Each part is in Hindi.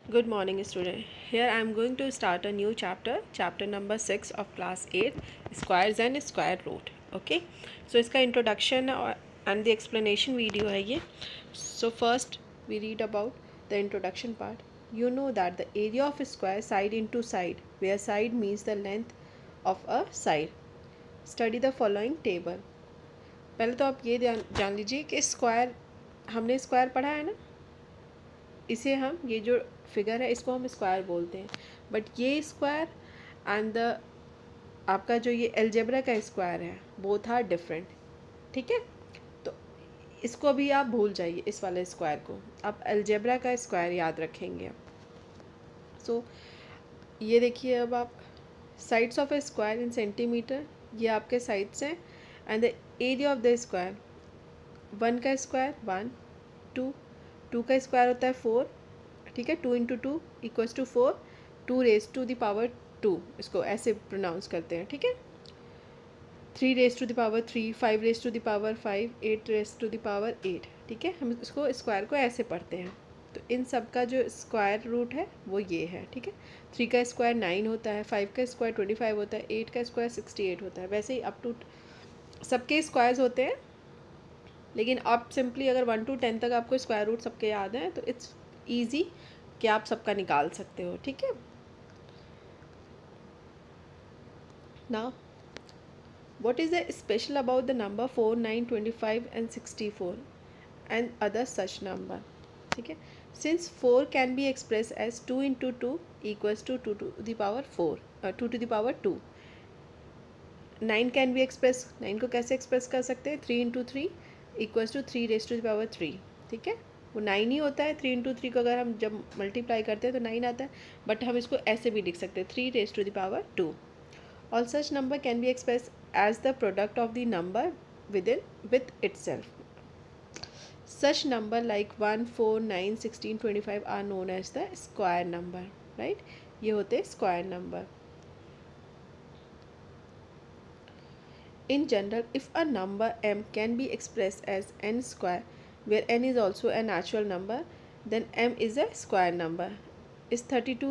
Good morning, student. Here I am going to start a new chapter, chapter number 6 of class 8, squares and square root. Okay, so इसका introduction and the explanation video है ये. So first we read about the introduction part. You know that the area of a square side into side, where side means the length of a side. Study the following table. पहले तो आप ये जान लीजिए कि स्क्वायर, हमने स्क्वायर पढ़ा है ना, इसे हम ये जो फिगर है इसको हम स्क्वायर बोलते हैं. बट ये स्क्वायर एंड द आपका जो ये अलजेब्रा का स्क्वायर है बोथ आर डिफरेंट. ठीक है, तो इसको भी आप भूल जाइए, इस वाले स्क्वायर को आप अलजेब्रा का स्क्वायर याद रखेंगे. सो ये देखिए, अब आप sides of A square in centimetre, ये आपके साइड्स हैं. And the area of the square, 1 का स्क्वायर 1, 2 का स्क्वायर होता है 4. ठीक है, 2 into 2 equals to 4, 2 raise to the power 2, इसको ऐसे प्रोनाउंस करते हैं. ठीक है, 3 raise to the power 3, 5 raise to the power 5, 8 raise to the power 8. ठीक है, हम इसको स्क्वायर को ऐसे पढ़ते हैं. तो इन सब का जो स्क्वायर रूट है वो ये है. ठीक है, 3 का स्क्वायर 9 होता है, 5 का स्क्वायर 25 होता है, 8 का स्क्वायर 68 होता है. वैसे ही अप टू सबके स्क्वायर्स होते हैं, लेकिन आप सिंपली अगर 1 to 10 तक आपको स्क्वायर रूट सबके याद हैं तो इट्स ईजी कि आप सबका निकाल सकते हो. ठीक है, now what is the special about the number 4, 9, 25 and 64 and other such number. ठीक है, since 4 can be express as 2 into 2 equals to 2 to the power 4, 2 to the power 2. 9 can be express, 9 को कैसे एक्सप्रेस कर सकते हैं, 3 into 3 equals to 3 raise to the power 3. ठीक है, वो 9 ही होता है. 3 इंटू 3 को अगर हम जब मल्टीप्लाई करते हैं तो 9 आता है, बट हम इसको ऐसे भी लिख सकते हैं 3 raise to the power 2. All such number can be express as the product of the number with itself. Such number like 1, 4, 9, 16, 25 are known as the square number. Right, ये होते हैं square number. In general, if a number m can be expressed as n square, where n is also a natural number, then m is a square number. Is 32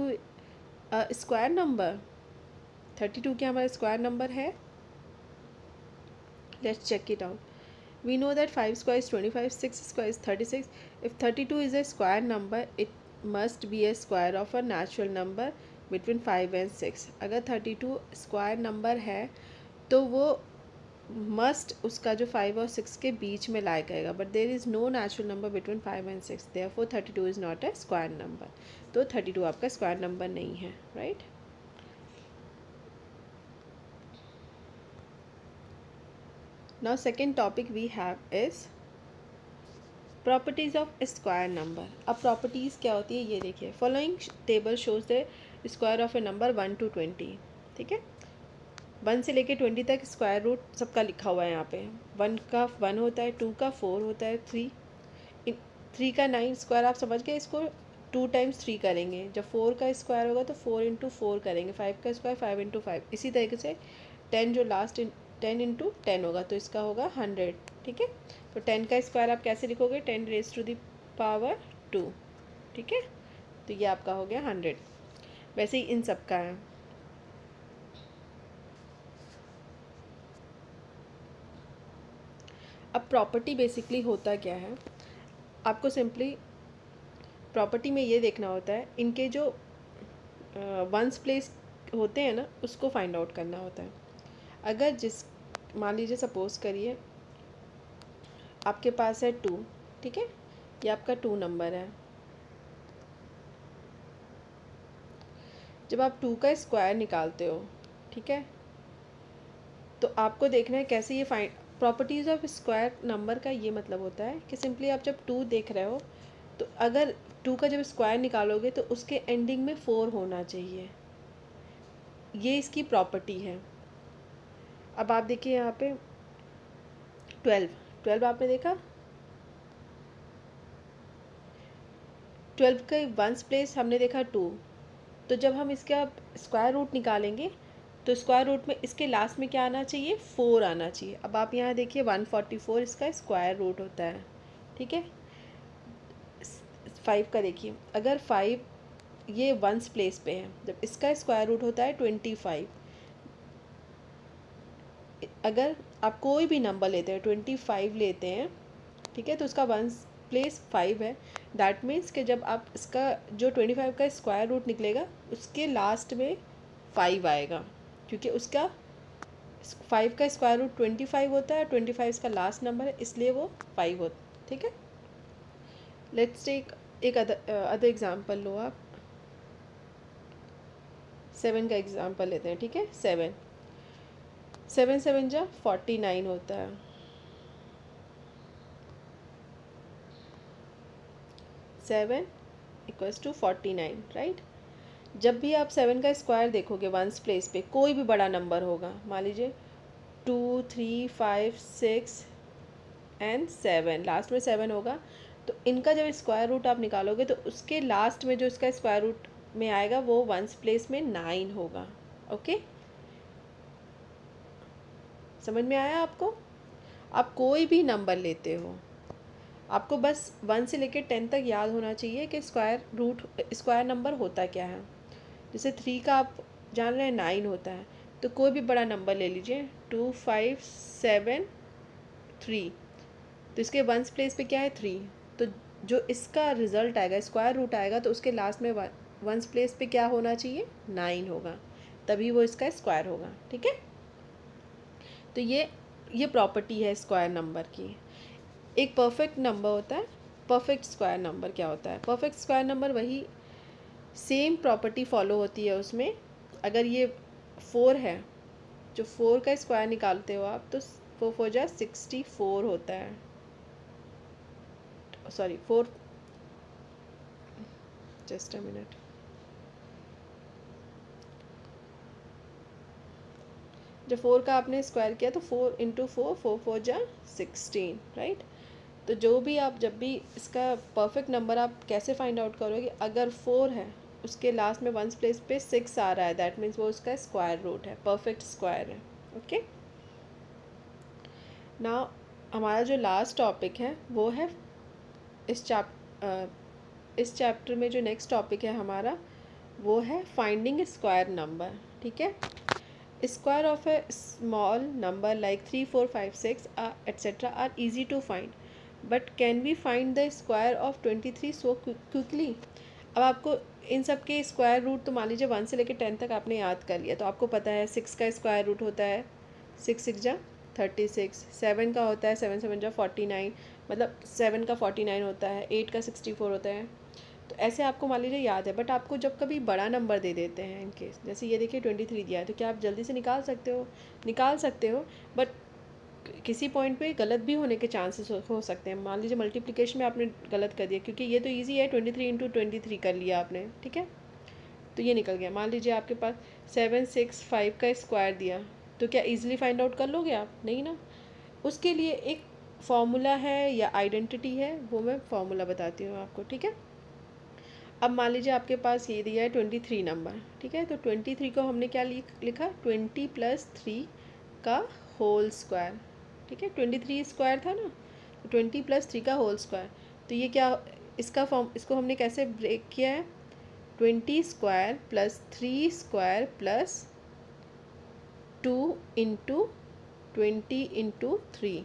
a square number? 32 क्या हमारा square number है? Let's check it out. We know that 5 square is 25, 6 square is 36. If 32 is a square number, it must be a square of a natural number between 5 and 6. अगर 32 square number है तो वो मस्ट उसका जो 5 और 6 के बीच में लाई करेगा. But there is no natural number between 5 and 6, therefore 32 is not a square number. तो 32 आपका स्क्वायर नंबर नहीं है. Right, now second topic we have is properties of square number. अब प्रॉपर्टीज़ क्या होती है ये देखिए. Following table shows the square of a number 1 to 20. ठीक है, 1 से लेके 20 तक स्क्वायर रूट सबका लिखा हुआ है यहाँ पे. 1 का 1 होता है, 2 का 4 होता है, 3 का 9 स्क्वायर आप समझ गए. इसको 2 टाइम्स 3 करेंगे. जब 4 का स्क्वायर होगा तो 4 इंटू 4 करेंगे. 5 का स्क्वायर 5 इंटू 5. इसी तरीके से 10 जो लास्ट 10 इंटू 10 होगा तो इसका होगा 100. ठीक है, तो 10 का स्क्वायर आप कैसे लिखोगे, 10 रेज टू द पावर 2. ठीक है, तो ये आपका हो गया 100. वैसे ही इन सब का है. अब प्रॉपर्टी बेसिकली होता क्या है, आपको सिंपली प्रॉपर्टी में ये देखना होता है इनके जो वंस प्लेस होते हैं ना उसको फाइंड आउट करना होता है. अगर जिस मान लीजिए सपोज़ करिए आपके पास है 2. ठीक है, ये आपका 2 नंबर है. जब आप 2 का स्क्वायर निकालते हो, ठीक है, तो आपको देखना है कैसे ये find. Properties of square number का ये मतलब होता है कि सिंपली आप जब 2 देख रहे हो तो अगर 2 का जब स्क्वायर निकालोगे तो उसके एंडिंग में 4 होना चाहिए. ये इसकी प्रॉपर्टी है. अब आप देखिए यहाँ पे 12 आपने देखा, 12 का वंस प्लेस हमने देखा 2. तो जब हम इसका स्क्वायर रूट निकालेंगे तो स्क्वायर रूट में इसके लास्ट में क्या आना चाहिए, 4 आना चाहिए. अब आप यहाँ देखिए 144 इसका स्क्वायर रूट होता है. ठीक है, 5 का देखिए, अगर 5 ये वंस प्लेस पे है, जब इसका स्क्वायर रूट होता है 25, अगर आप कोई भी नंबर लेते हैं 25 लेते हैं, ठीक है, तो उसका वंस प्लेस 5 है। दैट मीन्स कि जब आप इसका जो 25 का स्क्वायर रूट निकलेगा उसके लास्ट में 5 आएगा, क्योंकि उसका 5 का स्क्वायर रूट 25 होता है, 25 इसका लास्ट नंबर है, इसलिए वो 5 होता, ठीक है। लेट्स टेक एक अदर एग्जांपल लो आप, 7 का एग्जांपल लेते हैं, ठीक है। 7 7 जा 49 होता है, 7 इक्वल्स टू 49, राइट। जब भी आप 7 का स्क्वायर देखोगे वंस प्लेस पे, कोई भी बड़ा नंबर होगा, मान लीजिए 2 3 5 6 एंड 7, लास्ट में 7 होगा, तो इनका जब स्क्वायर रूट आप निकालोगे तो उसके लास्ट में जो इसका स्क्वायर रूट में आएगा वो वंस प्लेस में 9 होगा। ओके, समझ में आया आपको। आप कोई भी नंबर लेते हो, आपको बस 1 से लेकर 10 तक याद होना चाहिए कि स्क्वायर नंबर होता क्या है। जैसे 3 का आप जान रहे हैं 9 होता है, तो कोई भी बड़ा नंबर ले लीजिए 2 5 7 3, तो इसके वंस प्लेस पे क्या है 3, तो जो इसका रिज़ल्ट आएगा स्क्वायर रूट आएगा तो उसके लास्ट में वंस प्लेस पे क्या होना चाहिए 9 होगा, तभी वो इसका स्क्वायर होगा, ठीक है। तो ये प्रॉपर्टी है स्क्वायर नंबर की। एक परफेक्ट नंबर होता है, परफेक्ट स्क्वायर नंबर क्या होता है, परफेक्ट स्क्वायर नंबर वही सेम प्रॉपर्टी फॉलो होती है उसमें। अगर ये 4 है, जो 4 का स्क्वायर निकालते हो आप, तो 4 4 जा 64 होता है, सॉरी 4, जस्ट अ मिनट, जब 4 का आपने स्क्वायर किया तो 4 इंटू 4, 4 4 जा 16, राइट। तो जो भी आप जब भी इसका परफेक्ट नंबर आप कैसे फाइंड आउट करोगे, अगर 4 है उसके लास्ट में वंस प्लेस पे 6 आ रहा है, दैट मीन्स वो उसका स्क्वायर रूट है, परफेक्ट स्क्वायर है। ओके, नाउ हमारा जो लास्ट टॉपिक है वो है इस चैप्टर में जो नेक्स्ट टॉपिक है हमारा वो है फाइंडिंग स्क्वायर नंबर, ठीक है। Square of a small number like 3 4 5 6 etc. Are easy to find, but can we find the square of 23 so quickly? अब आपको इन सब के स्क्वायर रूट तो मान लीजिए 1 से लेकर 10 तक आपने याद कर लिया, तो आपको पता है 6 का स्क्वायर रूट होता है 6 6 जा 36, 7 का होता है 7 7 जा 49, मतलब 7 का 49 होता है, 8 का 64 होता है। तो ऐसे आपको मान लीजिए याद है, बट आपको जब कभी बड़ा नंबर दे देते हैं इन केस, जैसे ये देखिए 23 दिया है, तो क्या आप जल्दी से निकाल सकते हो, बट किसी पॉइंट पे गलत भी होने के चांसेस हो सकते हैं। मान लीजिए मल्टीप्लिकेशन में आपने गलत कर दिया, क्योंकि ये तो इजी है, 23 इंटू 23 कर लिया आपने, ठीक है, तो ये निकल गया। मान लीजिए आपके पास 7 6 5 का स्क्वायर दिया, तो क्या ईजिली फाइंड आउट कर लोगे आप? नहीं ना, उसके लिए एक फॉर्मूला है या आइडेंटिटी है, वो मैं फॉर्मूला बताती हूँ आपको, ठीक है। अब मान लीजिए आपके पास ये दिया है 23 नंबर, ठीक है, तो 23 को हमने क्या लिखा 20 + 3 का होल स्क्वायर, ठीक है, 23 स्क्वायर था ना, तो 20 + 3 का होल स्क्वायर, तो ये क्या, इसको हमने कैसे ब्रेक किया है, 20 square + 3 square + 2 into 20 into 3।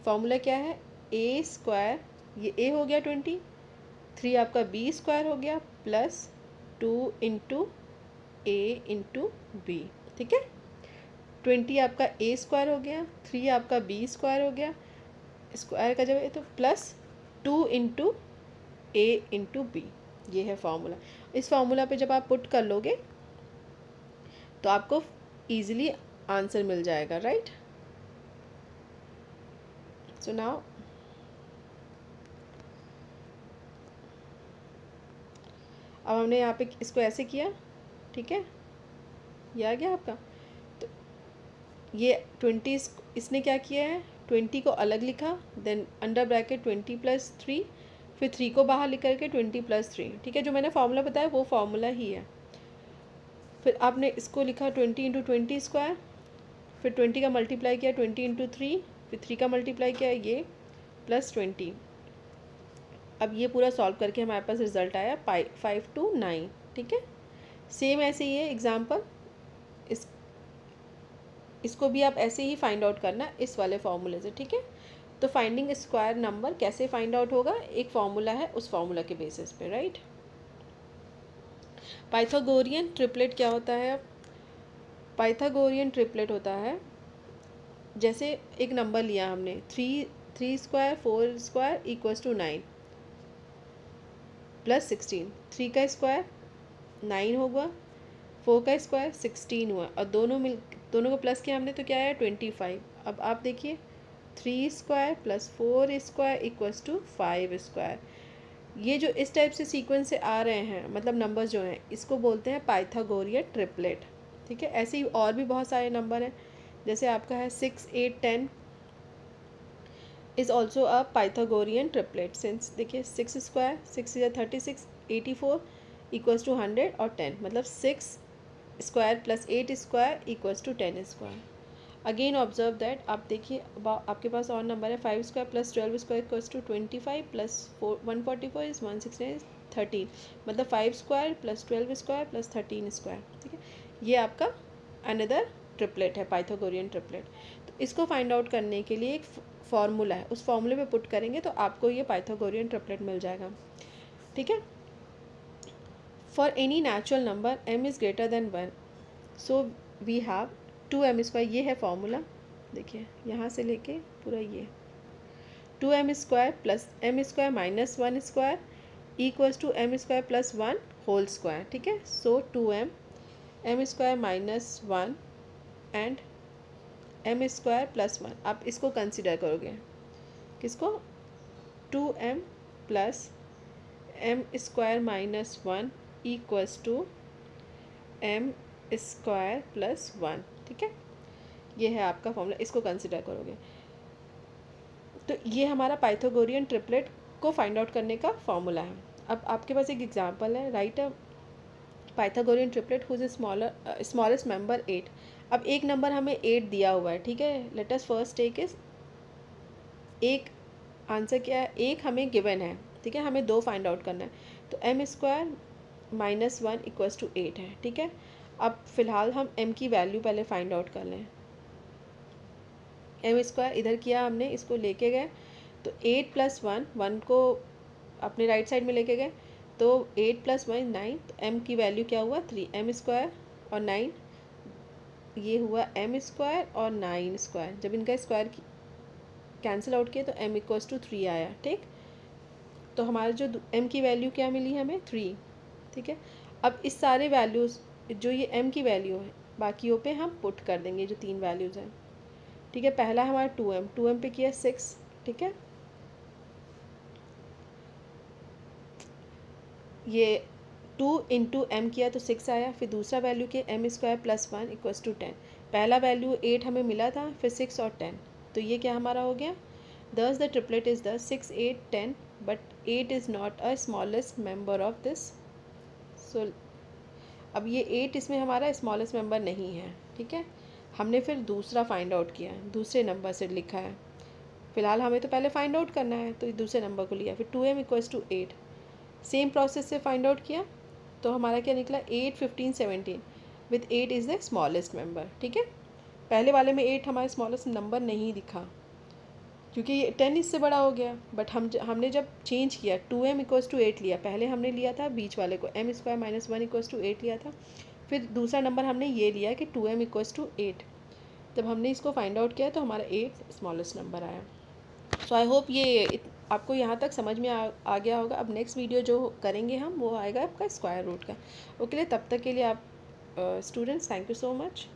Formula क्या है, ए स्क्वायर, ये ए हो गया 20, 3 आपका बी स्क्वायर हो गया +2 इंटू ए इंटू बी, ठीक है। 20 आपका ए स्क्वायर हो गया, 3 आपका बी स्क्वायर हो गया, स्क्वायर का जब है तो +2 इंटू ए इंटू बी, ये है फॉर्मूला। इस फॉर्मूला पे जब आप पुट कर लोगे तो आपको ईजिली आंसर मिल जाएगा, राइट। सो नाउ अब हमने यहाँ पे इसको ऐसे किया, ठीक है, ये आ गया आपका। तो ये 20 इसने क्या किया है, 20 को अलग लिखा, देन अंडर ब्रैकेट 20 + 3, फिर 3 को बाहर लिख करके 20 + 3, ठीक है, जो मैंने फार्मूला बताया वो फार्मूला ही है। फिर आपने इसको लिखा 20 इंटू 20 स्क्वायर, फिर 20 का मल्टीप्लाई किया 20 इंटू 3, फिर 3 का मल्टीप्लाई किया ये +20। अब ये पूरा सॉल्व करके हमारे पास रिजल्ट आया 5 to 9, ठीक है। सेम ऐसे ही है एग्जाम्पल, इसको भी आप ऐसे ही फाइंड आउट करना इस वाले फॉर्मूले से, ठीक है। तो फाइंडिंग स्क्वायर नंबर कैसे फाइंड आउट होगा, एक फॉर्मूला है, उस फॉर्मूला के बेसिस पे, राइट। पाइथागोरियन ट्रिपलेट क्या होता है? अब पाइथागोरियन ट्रिपलेट होता है, जैसे एक नंबर लिया हमने, three square 4 square equals to 9 plus 16, 3 का स्क्वायर 9 होगा, 4 का स्क्वायर 16 हुआ, और दोनों को प्लस किया हमने तो क्या आया 25। अब आप देखिए 3 square plus 4 square equals to 5 square. ये जो इस टाइप से सीक्वेंस से आ रहे हैं, मतलब नंबर्स जो हैं, इसको बोलते हैं पाइथागोरियन ट्रिपलेट, ठीक है। ऐसे ही और भी बहुत सारे नंबर हैं, जैसे आपका है 6 8 10 is also a Pythagorean triplet. Since देखिए 6 स्क्वायर 6 या 36 84 इक्वल्स टू 100 और 10, मतलब 6 square plus 8 square equals to 10 square. Again observe that, आप देखिए आपके पास और नंबर है 5 square plus 12 square equals to 25 plus 144 is 169 13, मतलब 5 square plus 12 square plus 13 square, ठीक है। ये आपका अनदर ट्रिपलेट है, पाइथागोरियन ट्रिपलेट। तो इसको फाइंड आउट करने के लिए एक फॉर्मूला है, उस फॉर्मूले पे पुट करेंगे तो आपको ये पाइथागोरियन ट्रिपलेट मिल जाएगा, ठीक है। For any natural number m is greater than 1, so we have 2m square, ये है फॉर्मूला, देखिए यहाँ से लेके पूरा ये 2m square plus m square minus 1 square equals to m square plus 1 whole square, ठीक है। So 2m m square minus 1 and m square plus 1, आप इसको कंसिडर करोगे, किसको, 2m plus m square minus 1 equals to m square plus 1, ठीक है। ये है आपका फॉर्मूला, इसको कंसिडर करोगे तो ये हमारा पाइथागोरियन ट्रिपलेट को फाइंड आउट करने का फॉर्मूला है। अब आपके पास एक एग्जांपल है, right a Pythagorean triplet whose smallest member 8। अब एक नंबर हमें 8 दिया हुआ है, ठीक है। Let us first take is, एक आंसर क्या है, एक हमें गिवन है, ठीक है, हमें 2 फाइंड आउट करना है, तो m square minus 1 equals to 8 है, ठीक है। अब फिलहाल हम m की वैल्यू पहले फाइंड आउट कर लें। m स्क्वायर इधर किया हमने, इसको लेके गए तो 8 प्लस 1 को अपने राइट साइड में लेके गए, तो 8 प्लस 1 9, तो m की वैल्यू क्या हुआ 3, m स्क्वायर और 9, ये हुआ m स्क्वायर और 9 स्क्वायर। जब इनका स्क्वायर कैंसिल आउट किया तो m इक्वल्स टू 3 आया, ठीक। तो हमारा जो m की वैल्यू क्या मिली हमें 3, ठीक है। अब इस सारे वैल्यूज़ जो ये m की वैल्यू है बाकियों पे हम पुट कर देंगे, जो 3 वैल्यूज़ हैं, ठीक है। पहला हमारा 2m पे किया 6, ठीक है, ये 2 इंटू m किया तो 6 आया, फिर दूसरा वैल्यू के m square plus 1 equals to 10, पहला वैल्यू 8 हमें मिला था, फिर 6 और 10, तो ये क्या हमारा हो गया, दस the triplet is the 6 8 10 but 8 is not a smallest member of this. So अब ये 8 इसमें हमारा स्मॉलेस्ट मेंबर नहीं है, ठीक है। हमने फिर दूसरा फाइंड आउट किया, दूसरे नंबर से लिखा है, फ़िलहाल हमें तो पहले फाइंड आउट करना है, तो दूसरे नंबर को लिया, फिर 2m equals to 8, same process से फाइंड आउट किया, तो हमारा क्या निकला 8 15 17 with 8 is the smallest member, ठीक है। पहले वाले में 8 हमारा स्मॉलेस्ट नंबर नहीं दिखा क्योंकि ये 10 इससे बड़ा हो गया, बट हमने जब चेंज किया 2m इक्वल्स टू 8 लिया, पहले हमने लिया था बीच वाले को m square minus 1 equals to 8 लिया था, फिर दूसरा नंबर हमने ये लिया कि 2m इक्वल्स टू 8, जब हमने इसको फाइंड आउट किया तो हमारा 8 स्मॉलेस्ट नंबर आया। सो आई होप ये आपको यहाँ तक समझ में आ गया होगा। अब नेक्स्ट वीडियो जो करेंगे हम वो आएगा आपका स्क्वायर रूट का। ओके, तब तक के लिए आप students, thank you so much.